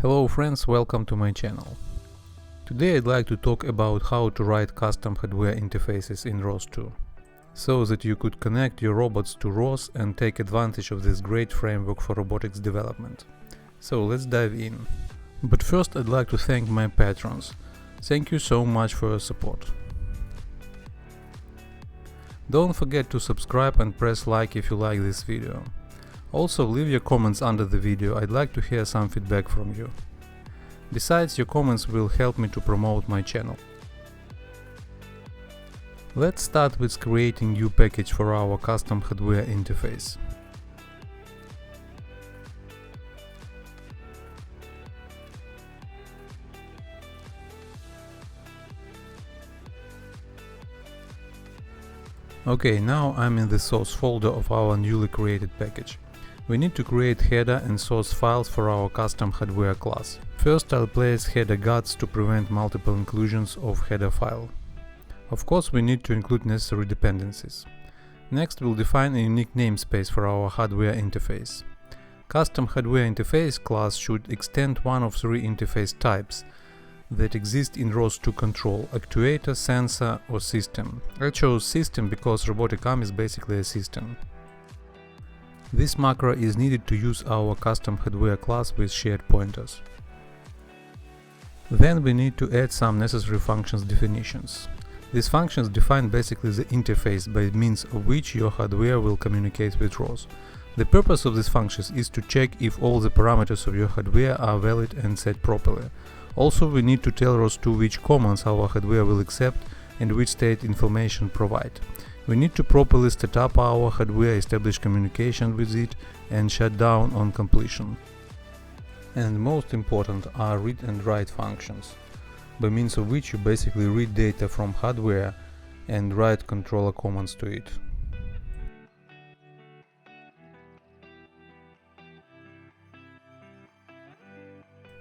Hello friends, welcome to my channel. Today I'd like to talk about how to write custom hardware interfaces in ROS2, so that you could connect your robots to ROS and take advantage of this great framework for robotics development. So let's dive in. But first I'd like to thank my patrons. Thank you so much for your support. Don't forget to subscribe and press like if you like this video. Also, leave your comments under the video, I'd like to hear some feedback from you. Besides, your comments will help me to promote my channel. Let's start with creating new package for our custom hardware interface. Okay, now I'm in the source folder of our newly created package. We need to create header and source files for our custom hardware class. First I'll place header guards to prevent multiple inclusions of header file. Of course we need to include necessary dependencies. Next we'll define a unique namespace for our hardware interface. Custom hardware interface class should extend one of three interface types that exist in ROS2 control: actuator, sensor or system. I chose system because robotic arm is basically a system. This macro is needed to use our custom hardware class with shared pointers. Then we need to add some necessary functions definitions. These functions define basically the interface by means of which your hardware will communicate with ROS. The purpose of these functions is to check if all the parameters of your hardware are valid and set properly. Also, we need to tell ROS2 which commands our hardware will accept and which state information provide. We need to properly set up our hardware, establish communication with it, and shut down on completion. And most important are read and write functions, by means of which you basically read data from hardware and write controller commands to it.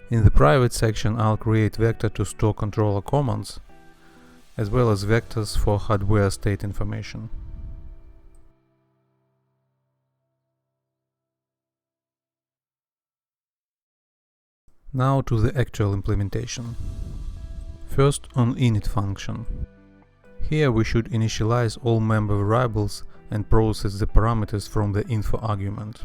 In the private section I'll create vector to store controller commands, as well as vectors for hardware state information. Now to the actual implementation. First, on init function. Here we should initialize all member variables and process the parameters from the info argument.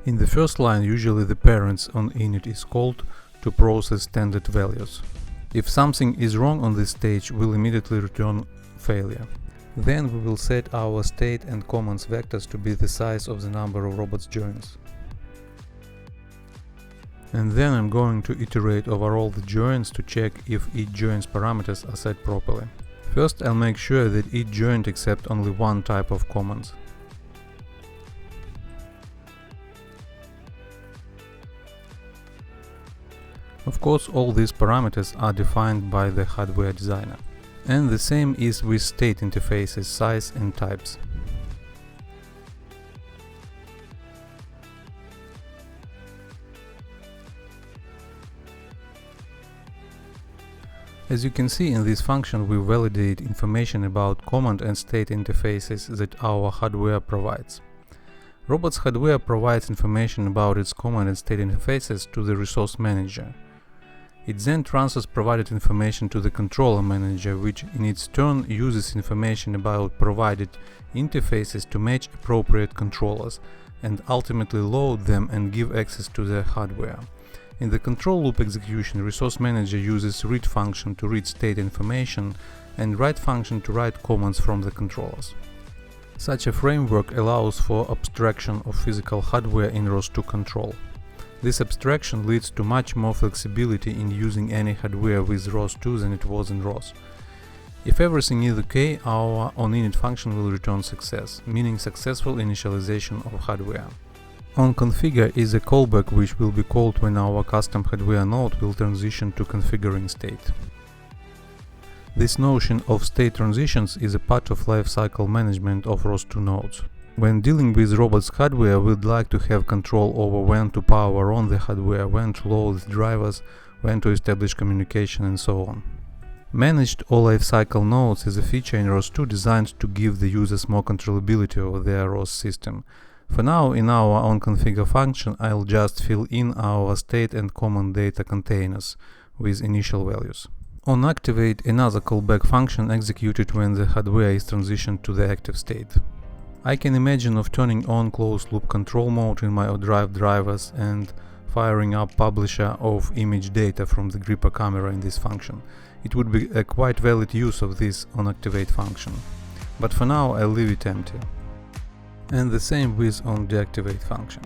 In the first line, usually the parents on init is called to process standard values. If something is wrong on this stage, we'll immediately return failure. Then we will set our state and commands vectors to be the size of the number of robots joins. And then I'm going to iterate over all the joins to check if each join's parameters are set properly. First I'll make sure that each joint accepts only one type of commands. Of course, all these parameters are defined by the hardware designer. And the same is with state interfaces, size and types. As you can see, in this function we validate information about command and state interfaces that our hardware provides. Robot's hardware provides information about its command and state interfaces to the resource manager. It then transfers provided information to the controller manager, which in its turn uses information about provided interfaces to match appropriate controllers and ultimately load them and give access to the hardware. In the control loop execution, resource manager uses read function to read state information and write function to write commands from the controllers. Such a framework allows for abstraction of physical hardware in ROS2 control. This abstraction leads to much more flexibility in using any hardware with ROS2 than it was in ROS. If everything is okay, our onInit function will return success, meaning successful initialization of hardware. OnConfigure is a callback which will be called when our custom hardware node will transition to configuring state. This notion of state transitions is a part of lifecycle management of ROS2 nodes. When dealing with robots hardware, we'd like to have control over when to power on the hardware, when to load the drivers, when to establish communication and so on. Managed all lifecycle nodes is a feature in ROS2 designed to give the users more controllability over their ROS system. For now, in our onConfigure function, I'll just fill in our state and command data containers with initial values. OnActivate, another callback function executed when the hardware is transitioned to the active state. I can imagine of turning on closed loop control mode in my ODrive drivers and firing up publisher of image data from the gripper camera in this function. It would be a quite valid use of this onActivate function. But for now I'll leave it empty. And the same with onDeactivate function.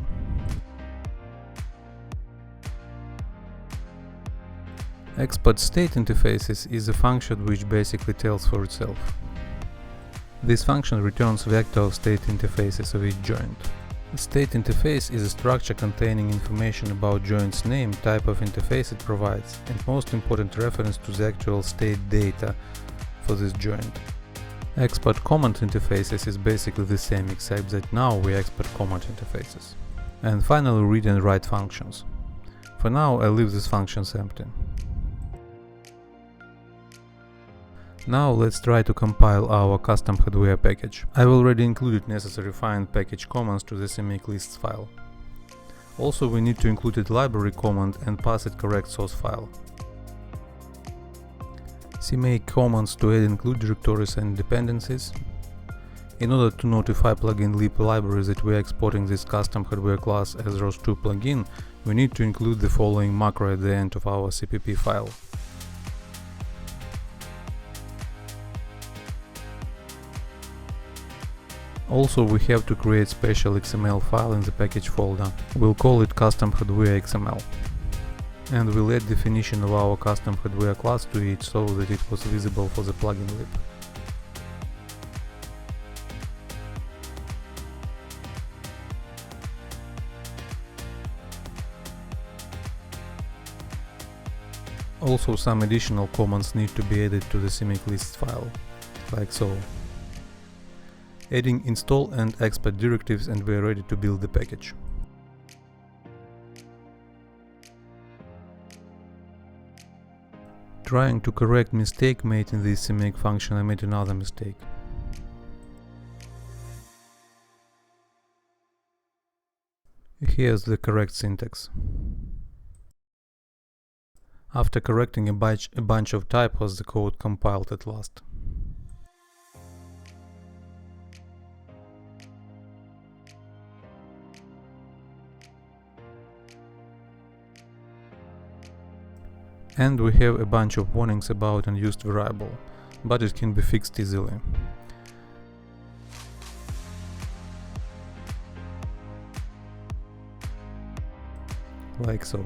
Export state interfaces is a function which basically tells for itself. This function returns vector of state interfaces of each joint. A state interface is a structure containing information about joint's name, type of interface it provides, and most important reference to the actual state data for this joint. Export command interfaces is basically the same, except that now we export command interfaces. And finally, read and write functions. For now, I leave these functions empty. Now let's try to compile our custom hardware package. I've already included necessary find package commands to the CMake lists file. Also, we need to include a library command and pass it correct source file. CMake commands to add include directories and dependencies. In order to notify plugin lib library that we are exporting this custom hardware class as ROS2 plugin, we need to include the following macro at the end of our CPP file. Also, we have to create special XML file in the package folder. We'll call it custom hardware XML. And we'll add definition of our custom hardware class to it so that it was visible for the plugin lib. Also, some additional commands need to be added to the CMake lists file, like so. Adding install and export directives, and we are ready to build the package. Trying to correct mistake made in this CMake function, I made another mistake. Here's the correct syntax. After correcting a bunch of typos, the code compiled at last. And we have a bunch of warnings about unused variable, but it can be fixed easily. Like so.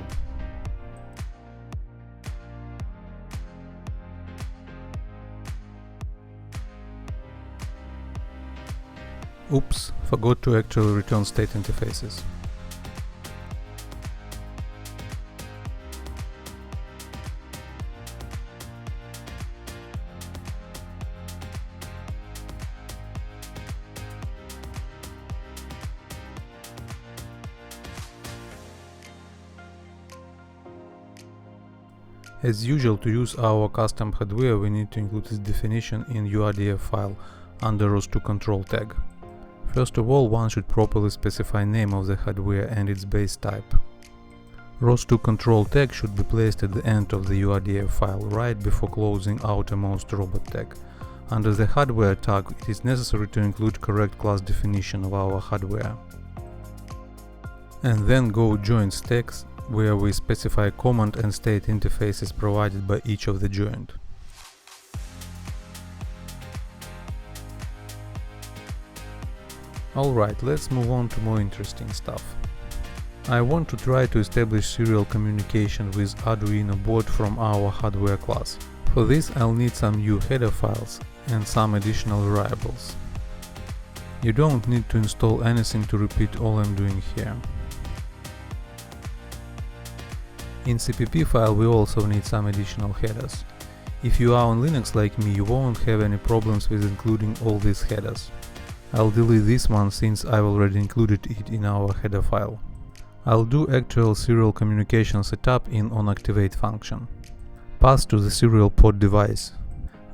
Oops, forgot to actually return state interfaces. As usual, to use our custom hardware, we need to include this definition in URDF file under ROS2 control tag. First of all, one should properly specify name of the hardware and its base type. ROS2 control tag should be placed at the end of the URDF file, right before closing outermost robot tag. Under the hardware tag, it is necessary to include correct class definition of our hardware. And then go joint tags, where we specify command and state interfaces provided by each of the joint. Alright, let's move on to more interesting stuff. I want to try to establish serial communication with Arduino board from our hardware class. For this I'll need some new header files and some additional variables. You don't need to install anything to repeat all I'm doing here. In CPP file we also need some additional headers. If you are on Linux like me, you won't have any problems with including all these headers. I'll delete this one since I've already included it in our header file. I'll do actual serial communication setup in onActivate function. Pass to the serial port device.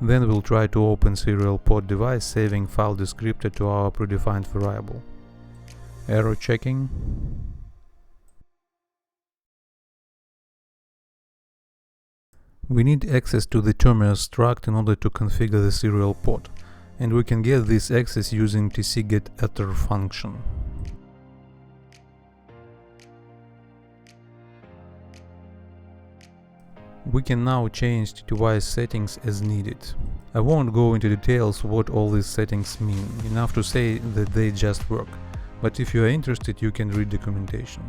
Then we'll try to open serial port device, saving file descriptor to our predefined variable. Error checking. We need access to the terminal struct in order to configure the serial port, and we can get this access using tcgetAttor function. We can now change device settings as needed. I won't go into details what all these settings mean, enough to say that they just work, but if you are interested you can read documentation.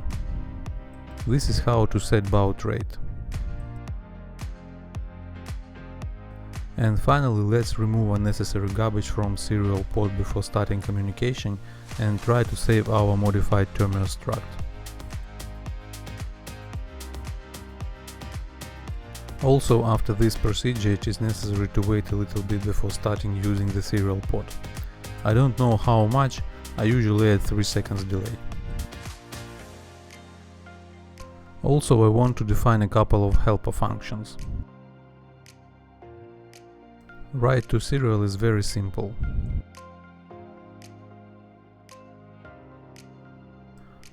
This is how to set baud rate. And finally, let's remove unnecessary garbage from serial port before starting communication and try to save our modified terminal struct. Also, after this procedure it is necessary to wait a little bit before starting using the serial port. I don't know how much, I usually add 3 seconds delay. Also, I want to define a couple of helper functions. Write to serial is very simple.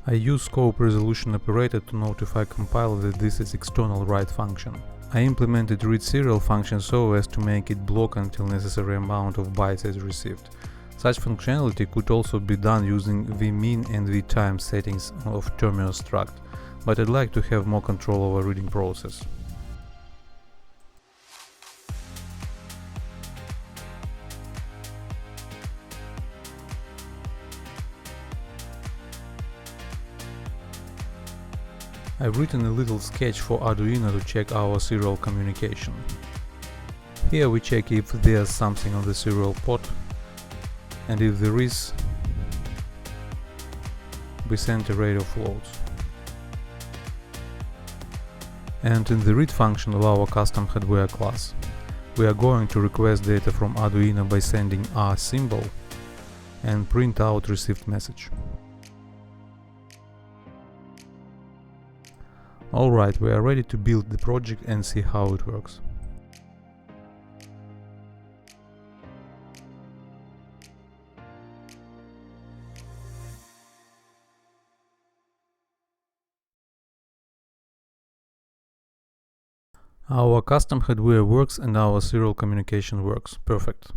I use scope resolution operator to notify compiler that this is external write function. I implemented read serial function so as to make it block until necessary amount of bytes is received. Such functionality could also be done using vmin and vtime settings of terminal struct, but I'd like to have more control over reading process. I've written a little sketch for Arduino to check our serial communication. Here we check if there's something on the serial port, and if there is, we send array of floats. And in the read function of our custom hardware class, we are going to request data from Arduino by sending R symbol and print out received message. Alright, we are ready to build the project and see how it works. Our custom hardware works and our serial communication works. Perfect.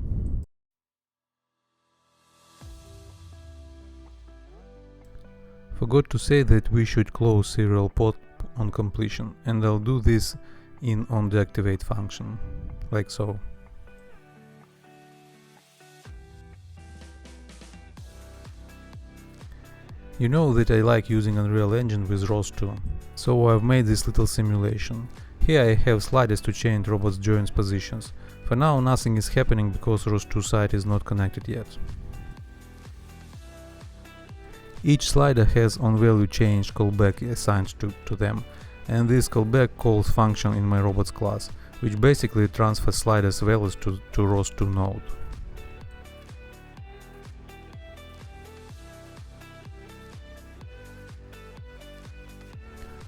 Forgot to say that we should close serial port on completion, and I'll do this in on the activate function, like so. You know that I like using Unreal Engine with ROS2, so I've made this little simulation. Here I have sliders to change robots' joints positions. For now nothing is happening because ROS2 site is not connected yet. Each slider has onValueChange callback assigned to them, and this callback calls function in my robots class, which basically transfers sliders values to ROS2 node.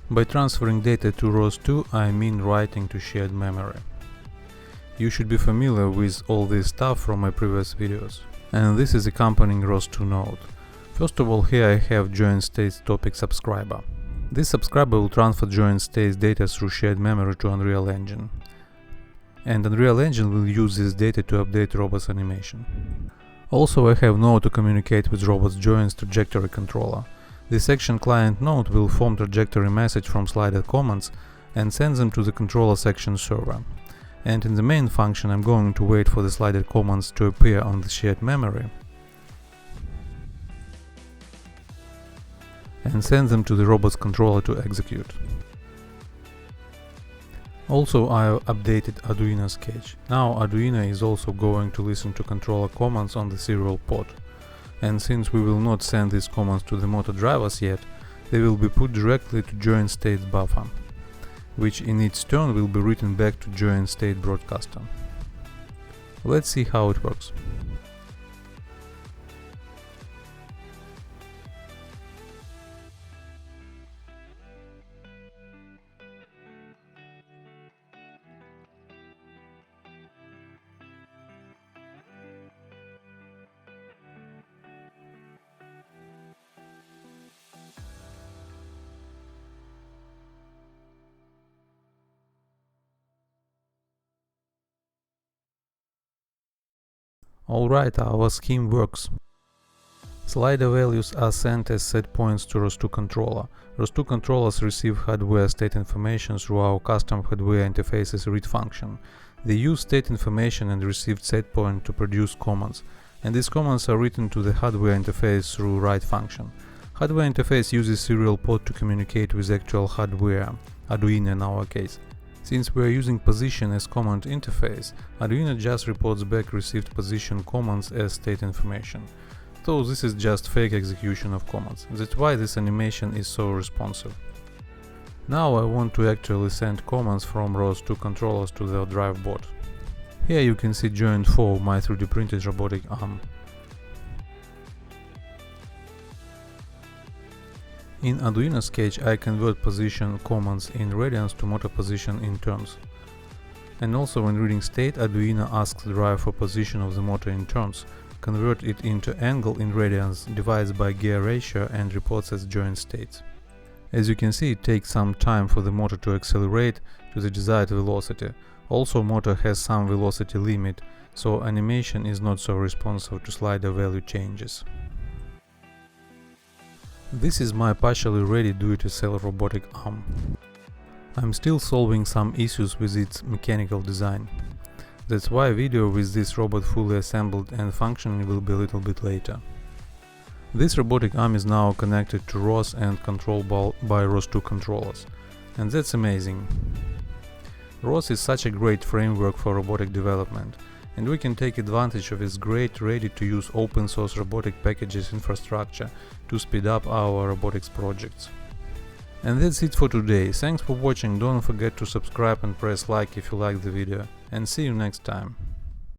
By transferring data to ROS2, I mean writing to shared memory. You should be familiar with all this stuff from my previous videos. And this is accompanying ROS2 node. First of all, here I have join states topic subscriber. This subscriber will transfer join states data through shared memory to Unreal Engine. And Unreal Engine will use this data to update robots animation. Also, I have node to communicate with robots joins trajectory controller. This action client node will form trajectory message from slider commands and send them to the controller section server. And in the main function I'm going to wait for the slider commands to appear on the shared memory and send them to the robot's controller to execute. Also, I updated Arduino sketch. Now Arduino is also going to listen to controller commands on the serial port. And since we will not send these commands to the motor drivers yet, they will be put directly to join states buffer, which in its turn will be written back to join state broadcaster. Let's see how it works. Alright, our scheme works. Slider values are sent as set points to ROS2 controller. ROS2 controllers receive hardware state information through our custom hardware interface's read function. They use state information and received set point to produce commands, and these commands are written to the hardware interface through write function. Hardware interface uses serial port to communicate with actual hardware, Arduino in our case. Since we are using position as command interface, Arduino just reports back received position commands as state information. So this is just fake execution of commands. That's why this animation is so responsive. Now I want to actually send commands from ROS2 controllers to the drive board. Here you can see joint 4 of my 3D printed robotic arm. In Arduino Sketch I convert position commands in radians to motor position in turns. And also when reading state, Arduino asks the drive for position of the motor in turns, convert it into angle in radians, divides by gear ratio and reports as joint states. As you can see, it takes some time for the motor to accelerate to the desired velocity. Also, motor has some velocity limit, so animation is not so responsive to slider value changes. This is my partially ready do-it-yourself robotic arm. I'm still solving some issues with its mechanical design. That's why a video with this robot fully assembled and functioning will be a little bit later. This robotic arm is now connected to ROS and controlled by ROS2 controllers, and that's amazing. ROS is such a great framework for robotic development, and we can take advantage of its great ready-to-use open-source robotic packages infrastructure to speed up our robotics projects. And that's it for today. Thanks for watching, don't forget to subscribe and press like if you like the video, and see you next time.